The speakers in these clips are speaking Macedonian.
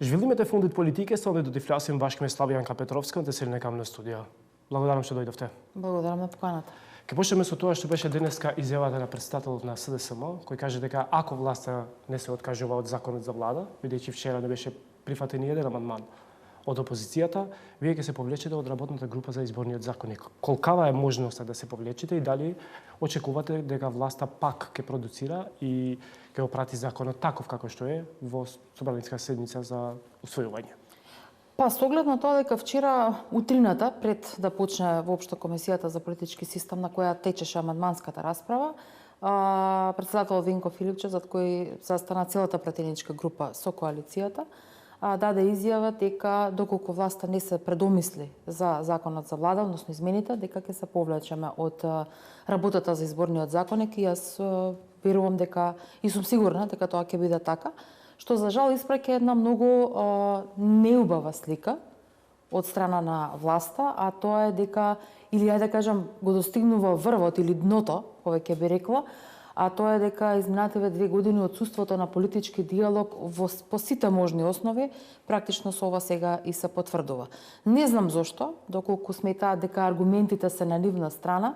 Живелимете фондот политике, со овде додифлјасим Башкиме Славијанка Петровска, да се некам на студија. Благодарам што дојдовте. Благодарам на поканата. Ке почнеме со тоа што беше денеска изјавата на претседателот на СДСМ, кој каже дека ако власта не се откажува од законот за влада, бидејќи вчера не беше прифатен ни еден амандман од опозицијата, вие ќе се повлечете од работната група за изборниот законник. Колкава е можноста да се повлечете и дали очекувате дека власта пак ќе продуцира и ќе го прати законот таков како што е во собраниска седница за усвојување? Па, со оглед на тоа дека вчера утрината, пред да почне воопшто Комисијата за политички систем на која течеше амандманската расправа, претседателот Винко Филипчев, зад кој застана целата пратеничка група со коалицијата, даде изјава дека доколку власта не се предомисли за законот за влада, односно измените, дека ќе се повлечеме од работата за изборниот законник, и јас верувам дека и сум сигурна дека тоа ќе биде така, што за жал испраќа една многу неубава слика од страна на власта, а тоа е дека, или ајде да кажам, го достигнува врвот или дното, повеќе би рекла, а тоа е дека изминативе 2 години отсуството на политички диалог по сите можни основи, практично со ова сега и се потврдува. Не знам зошто, доколку сметаат дека аргументите се на нивна страна,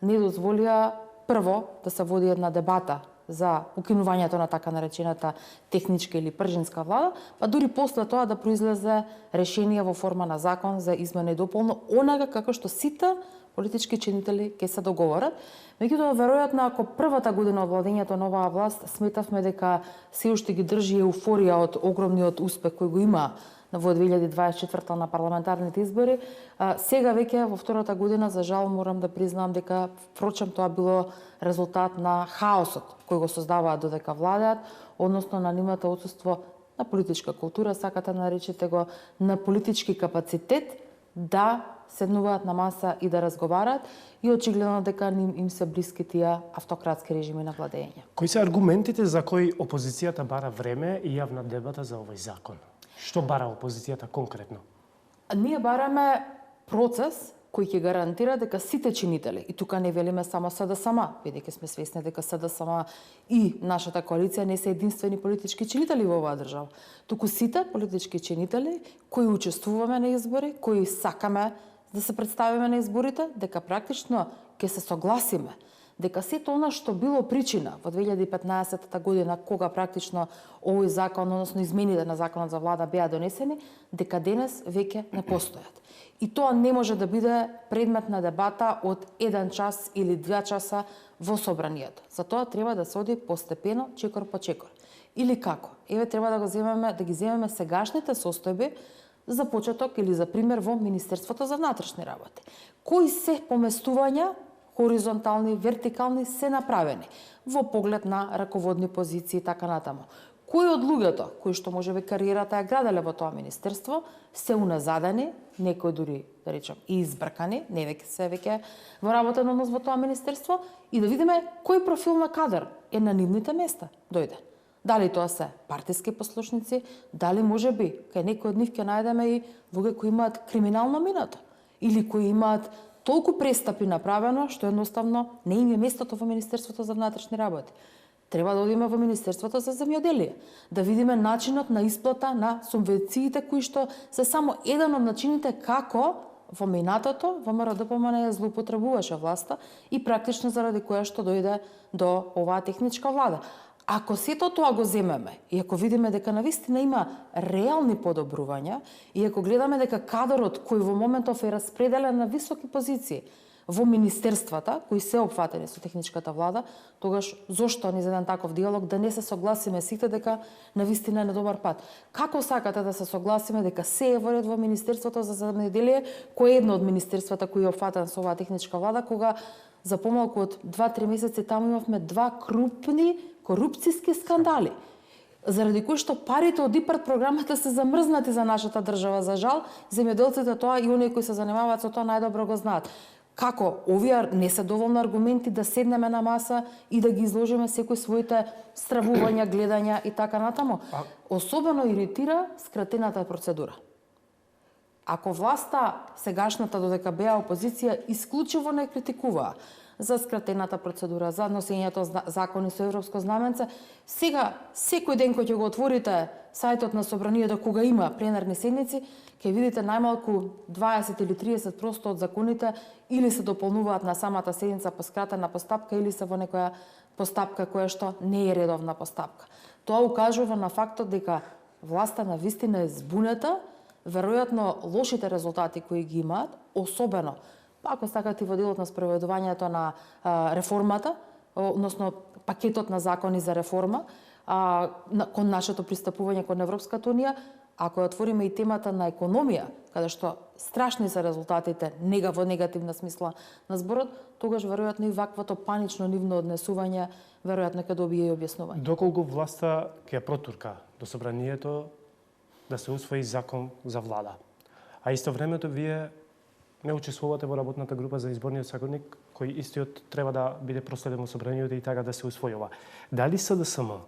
не дозволија прво да се води една дебата за укинувањето на така наречената техничка или пржинска влада, па дури после тоа да произлезе решение во форма на закон за измена и дополна, онага како што сите политички чинители ќе се договорат. Меѓутоа, веројатно, ако првата година од владењето на оваа власт сметавме дека се уште ги држи еуфорија од огромниот успех кој го има во 2024 на парламентарните избори, сега веќе во втората година, за жал, морам да признам дека впрочем тоа било резултат на хаосот кој го создаваат додека владеат, односно на нивното отсуство на политичка култура, сакате наречете го, на политички капацитет да седнуваат на маса и да разговараат, и очигледно дека им се блиски тие автократски режими на владење. Кои се аргументите за кои опозицијата бара време и јавна дебата за овој закон? Што бара опозицијата конкретно? Ние бараме процес кој ќе гарантира дека сите чинители, и тука не велиме само СДСМ, бидејќи сме свесни дека СДСМ и нашата коалиција не се единствени политички чинители во оваа држава, туку сите политички чинители кои учествуваме на избори, кои сакаме да се представиме на изборите, дека практично ќе се согласиме дека сето она што било причина во 2015 година, кога практично овој закон, односно измените на законот за влада беа донесени, дека денес веќе не постојат. И тоа не може да биде предмет на дебата од 1 час или 2 часа во собранието. За тоа треба да се оди постепено, чекор по чекор. Или како? Еве, треба да ги земеме сегашните состојби за почеток или за пример во Министерството за внатрешни работи. Кои се поместувања, хоризонтални, вертикални, се направени во поглед на раководни позиции и така натаму. Кои од луѓето, кои што можеби кариерата ја граделе во тоа министерство, се уназадени, некои дури, да речам, и избркани, не веќе се веќе во работен однос во тоа министерство, и да видиме кој профил на кадар е на нивните места дојде. Дали тоа се партиски послушници, дали можеби кај некој од нив ќе најдеме и луѓе кои имаат криминално минато, или кои имаат толку престапи направено, што едноставно не им е местото во Министерството за внатрешни работи. Треба да одиме во Министерството за земјоделие, да видиме начинот на исплата на субвенциите, кои што се само еден од начините како во минатото ВМРО ДПМН ја злоупотребуваше власта и практично заради која што дојде до оваа техничка влада. Ако сето тоа го земеме и ако видиме дека навистина има реални подобрувања и ако гледаме дека кадрот кој во моментов е распределен на високи позиции во министерствата, кои се опфатени со техничката влада, тогаш зошто ни за еден таков диалог да не се согласиме сите дека навистина е на добар пат? Како сакате да се согласиме дека се е во ред во Министерството за земјоделие, кој е едно од министерствата кои е опфатен со оваа техничка влада, кога за помалку од 2-3 месеци таму имавме 2 крупни корупцијски скандали, заради кои што парите од ИПАРД програмата се замрзнати за нашата држава. За жал, земјоделците тоа и оние кои се занимаваат со тоа најдобро го знаат. Како овие не се доволни аргументи да седнеме на маса и да ги изложиме секој своите стравувања, гледања и така натаму. Особено иритира скратената процедура. Ако власта сегашната додека беа опозиција исклучиво не критикуваа, за скратената процедура, за носењето закони со европско знаменце. Сега, секој ден кој ќе го отворите сајтот на Собранието кога има пленарни седници, ќе видите најмалку 20 или 30% од законите или се дополнуваат на самата седница по скратена постапка или се во некоја постапка која што не е редовна постапка. Тоа укажува на фактот дека власта на вистина е збунета, веројатно лошите резултати кои ги имаат, особено ако сакате во делот на спроведувањето на реформата, односно пакетот на закони за реформа, кон нашето пристапување кон Европската унија, ако ја отвориме и темата на економија, каде што страшни се резултатите во негативна смисла на зборот, тогаш веројатно и ваквото панично нивно однесување веројатно ќе добие и објаснување. Доколку власта ќе протурка до Собранието да се усвои закон за влада, а истовремето вие не учествувате во работната група за изборниот законник, кој истиот треба да биде проследен во Собранието и така да се усвојува. Дали СДСМ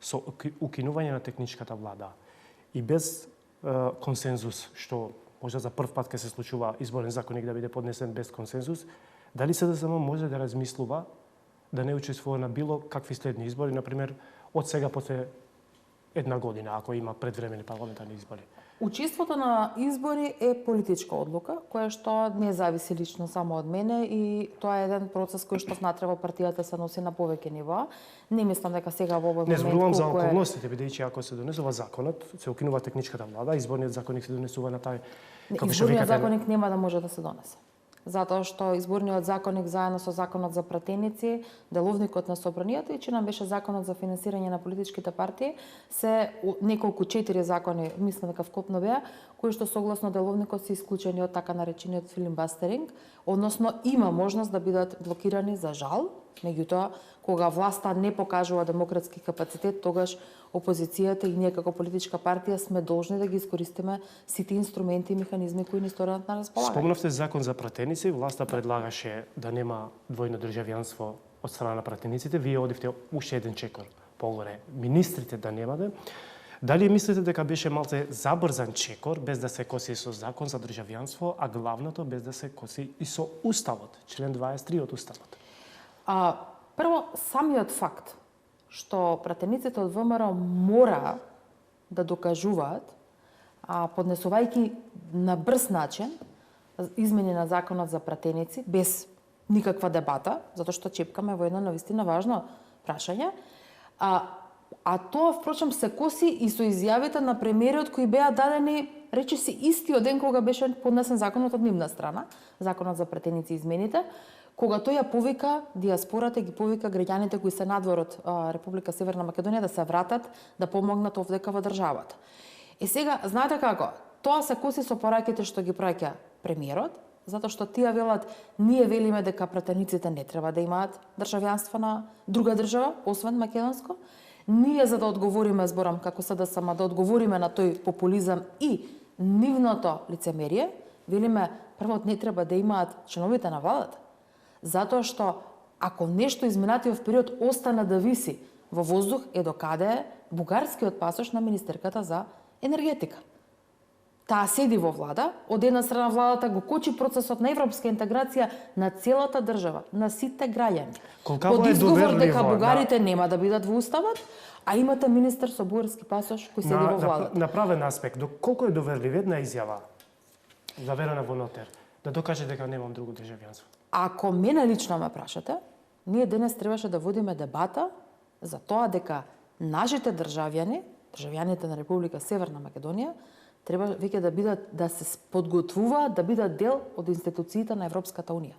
со укинување на техничката влада и без консензус, што може за прв пат ќе се случува изборен законник да биде поднесен без консензус, дали СДСМ може да размислува да не учествува на било какви следни избори, например, од сега после една година, ако има предвремени парламентарни избори? Учеството на избори е политичка одлука, која што не зависи лично само од мене и тоа е еден процес кој што внатре во партијата се носи на повеќе нива. Не мислам дека сега во овој момент... Не зборувам за околностите, бидејќи ако се донесува законот, се укинува техничката влада, изборниот законник се донесува на тај... Изборниот законник нема да може да се донесе. Затоа што изборниот законник заедно со законот за пратеници, деловникот на Собранието и че нам беше законот за финансирање на политичките партии, се неколку 4 закони, мислам дека вкупно беа, кои што согласно деловникот се исклучени од така наречениот филмбастеринг, односно има можност да бидат блокирани за жал. Меѓутоа, кога власта не покажува демократски капацитет, тогаш опозицијата и ние како политичка партија сме должни да ги искористиме сите инструменти и механизми кои ни стојат на располагање. Спомнавте закон за пратеници, власта предлагаше да нема двојно државјанство од страна на пратениците, вие одивте уште еден чекор погоре, министрите да немаде. Дали мислите дека беше малце забрзан чекор, без да се коси со закон за државјанство, а главното без да се коси и со Уставот, член 23 од Уставот? Прво, самиот факт што пратениците од ВМРО мора да докажуваат, поднесувајќи на брз начин измени на законот за пратеници, без никаква дебата, затоа што чепкаме во едно навистина важно прашање, а тоа, впрочем, се коси и со изјавите на премиерот кои беа дадени, речиси, истиот ден кога беше поднесен законот од нивна страна, законот за пратеници измените, кога тој ја повика диаспората, ги повика граѓаните кои се надвор од Република Северна Македонија да се вратат, да помогнат овдека во државата. И сега, знаете како, тоа се коси со пораките што ги праќа премиерот, затоа што тие велат, ние велиме дека пратениците не треба да имаат државјанство на друга држава, освен македонско. Ние, за да одговориме, зборам како СДСМ, да одговориме на тој популизам и нивното лицемерие, велиме, прво не треба да имаат членовите на владата. Затоа што ако нешто изминатиот период остана да виси во воздух, е докаде е бугарскиот пасош на министерката за енергетика. Таа седи во влада, од една страна владата го кочи процесот на европска интеграција на целата држава, на сите граѓани. Под изговор дека бугарите нема да бидат во Уставот, а имате министер со бугарски пасош кој седи во владата. На правен аспект, колку е доверлив една изјава заверена во нотер, да докаже дека немам друго државјанство? Ако мене лично ме прашате, ние денес требаше да водиме дебата за тоа дека нашите државјани, државјаните на Република Северна Македонија, треба веќе да се подготвуваат да бидат дел од институциите на Европската унија.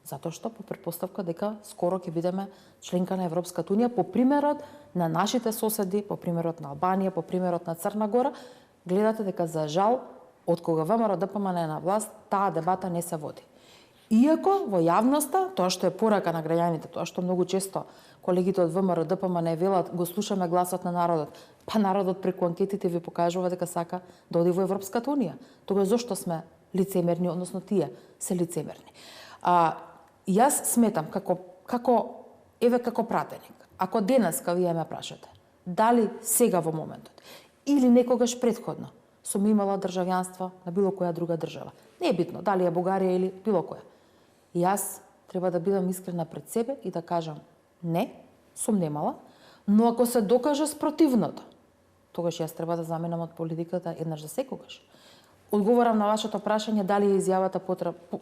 Затоа што по претпоставка дека скоро ќе бидеме членка на Европската унија по примерот на нашите соседи, по примерот на Албанија, по примерот на Црна Гора, гледате дека за жал од кога ВМРО ДПМН е на власт, таа дебата не се води. Иако во јавноста, тоа што е порака на граѓаните, тоа што многу често колегите од ВМРО ДПМН велат, го слушаме гласот на народот, па народот преку анкетите ви покажува дека сака да оди во Европската унија. Тогаш зошто сме лицемерни, односно тие се лицемерни? Јас сметам како пратеник, ако денеска вие ме прашате, дали сега во моментот или некогаш претходно сум имала државјанство на било која друга држава, не е битно дали е Бугарија или било која. Јас треба да бидам искрена пред себе и да кажам не, сум немала, но ако се докаже спротивното, тогаш јас треба да заменам од политиката еднаш за секогаш. Одговорам на вашето прашање дали е изјавата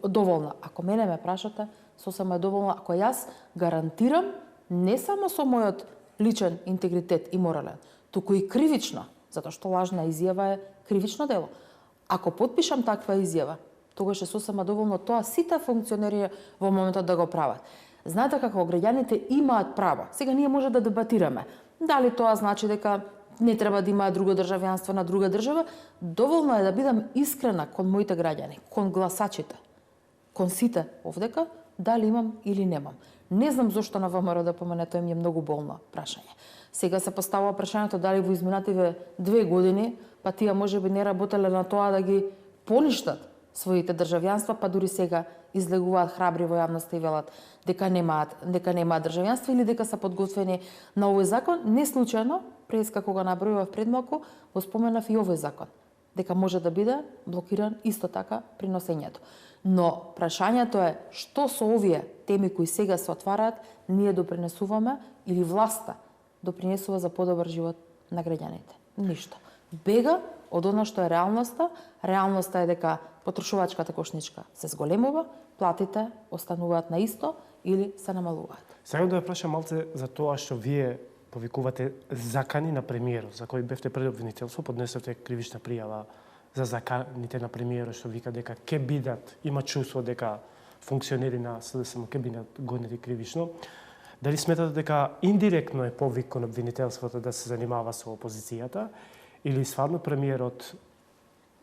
доволна. Ако мене ме прашате, сосема е доволна ако јас гарантирам не само со мојот личен интегритет и морален, туку и кривично, затоа што лажна изјава е кривично дело. Ако потпишам таква изјава, тогаш е сосема доволно тоа сите функционери во моментот да го прават. Знаете како граѓаните имаат право. Сега ние може да дебатираме дали тоа значи дека не треба да имаат друго државјанство на друга држава. Доволно е да бидам искрена кон моите граѓани, кон гласачите, кон сите овдека, дали имам или немам. Не знам зошто на ВМРО да помене, тоа ми е многу болно прашање. Сега се поставува прашањето дали во изминативе 2 години, па тие можеби не работеле на тоа да ги поништат своите државјанства, па дури сега излегуваат храбри во јавноста и велат дека немаат државјанство или дека се подготвени на овој закон. Не случајно, пред како го набројував пред малку, го споменав и овој закон, дека може да биде блокиран исто така при носењето. Но прашањето е што со овие теми кои сега се отвараат, ние допринесуваме или власта допринесува за подобар живот на граѓаните. Ништо. Бега од она што е реалноста. Реалноста е дека потрошувачката кошничка се зголемува, платите остануваат на исто или се намалуваат. Сега да ја прашам малце за тоа што вие повикувате закани на премиерот, за кој бевте пред обвинителство, поднесовте кривична пријава за заканите на премиерот, што вика дека ќе бидат, има чувство дека функционери на СДСМ ќе бидат гонети кривично. Дали сметате дека индиректно е повик кон обвинителството да се занимава со опозицијата, или стварно премиерот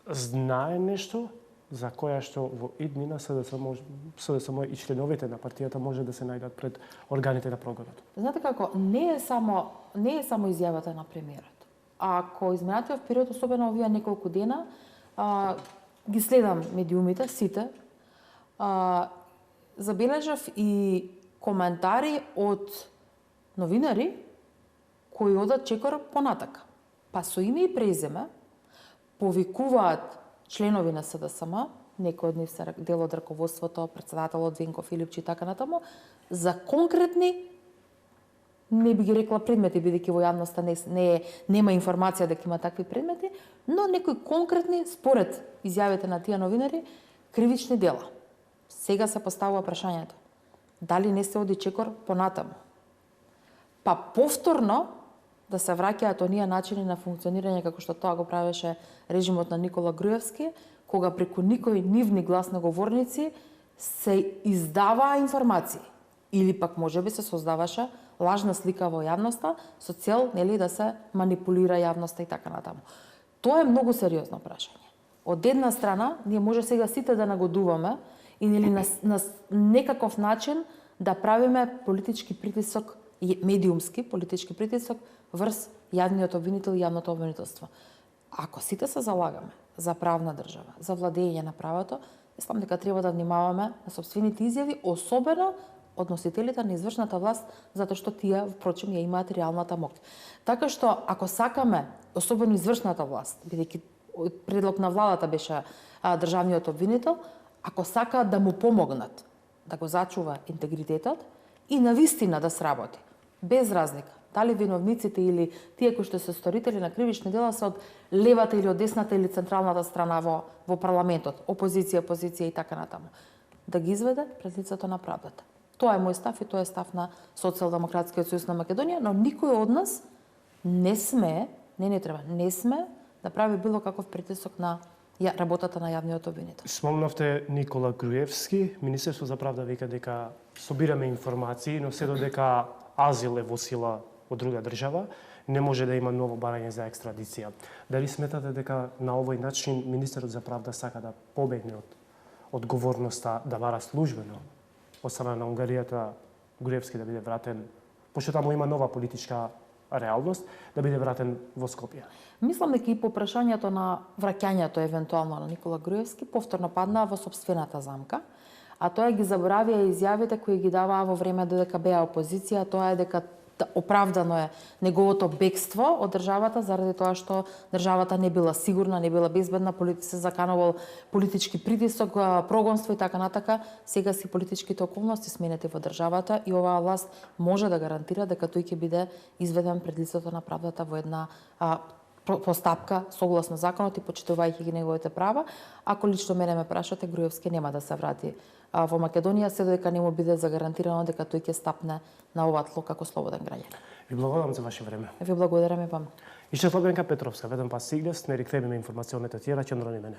знае нешто за која што во иднина СДСМ и членовите на партијата може да се најдат пред органите на прогонот? Знаете како, не е само изјавата на премиерот. Ако изминатиот период, особено овие неколку дена, ги следам медиумите, сите, забележав и коментари од новинари кои одат чекор понатака. Па со име и презиме повикуваат членови на СДСМ, некои од нив се дел од раководството, председателот Венко Филипчи и така натаму, за конкретни, не би ги рекла предмети, бидејќи во јавноста нема информација дека има такви предмети, но некои конкретни, според изјавите на тие новинари, кривични дела. Сега се поставува прашањето, дали не се оди чекор понатаму? Па повторно да се враќаат оние начини на функционирање како што тоа го правеше режимот на Никола Груевски, кога преку никои нивни гласноговорници се издаваа информации или пак можеби се создаваше лажна слика во јавноста со цел да се манипулира јавноста и така натаму. Тоа е многу сериозно прашање. Од една страна, ние може сега сите да нагодуваме и на некаков начин да правиме политички притисок, медиумски политички притисок врз јавниот обвинител и јавното обвинителство. Ако сите се залагаме за правна држава, за владење на правото, мислам дека треба да внимаваме на сопствените изјави, особено од носителите на извршната власт, затоа што тие, впрочем, ја имаат реалната моќ. Така што, ако сакаме, особено извршната власт, бидејќи предлог на владата беше државниот обвинител, ако сакаат да му помогнат да го зачува интегритетот и навистина да сработи, без разлика, дали виновниците или тие кои што се сторители на кривични дела се од левата или од десната или централната страна во парламентот, опозиција, позиција и така натаму, да ги изведе пред лицето на правдата. Тоа е мој став и тоа е став на Социјалдемократскиот сојуз на Македонија, но никој од нас не сме да прави било каков притисок на работата на јавниот обвинител. Спомнавте Никола Груевски, Министерство за правда вика дека собираме информации, но се додека азил е во сила од друга држава, не може да има ново барање за екстрадиција. Дали сметате дека на овој начин Министерот за правда сака да побегне од одговорноста да бара службено од страна на Унгаријата Груевски да биде вратен, пошто таму има нова политичка реалност, да биде вратен во Скопје? Мислам дека и по прашањето на враќањето евентуално на Никола Груевски повторно паднаа во сопствената замка, а тоа ги заборавија изјавите кои ги даваа во време додека беа опозиција, тоа е дека оправдано е неговото бегство од државата заради тоа што државата не била сигурна, не била безбедна, се заканувал политички притисок, прогонство и така натака. Сега си политичките околности сменети во државата и оваа власт може да гарантира дека тој ќе биде изведен пред лицето на правдата во една постапка согласно законот и почитувајќи ги неговите права. Ако лично мене ме прашате, Груевски нема да се врати во Македонија се додека не му биде загарантирано дека тој ќе стапне на оваа тло како слободен граѓанин. Ви благодарам за ваше време. Ви благодарам и вам. Ише Слободенка Петровска, ведам па Сиглес, не реквемиме информационните тиера, ќе мене.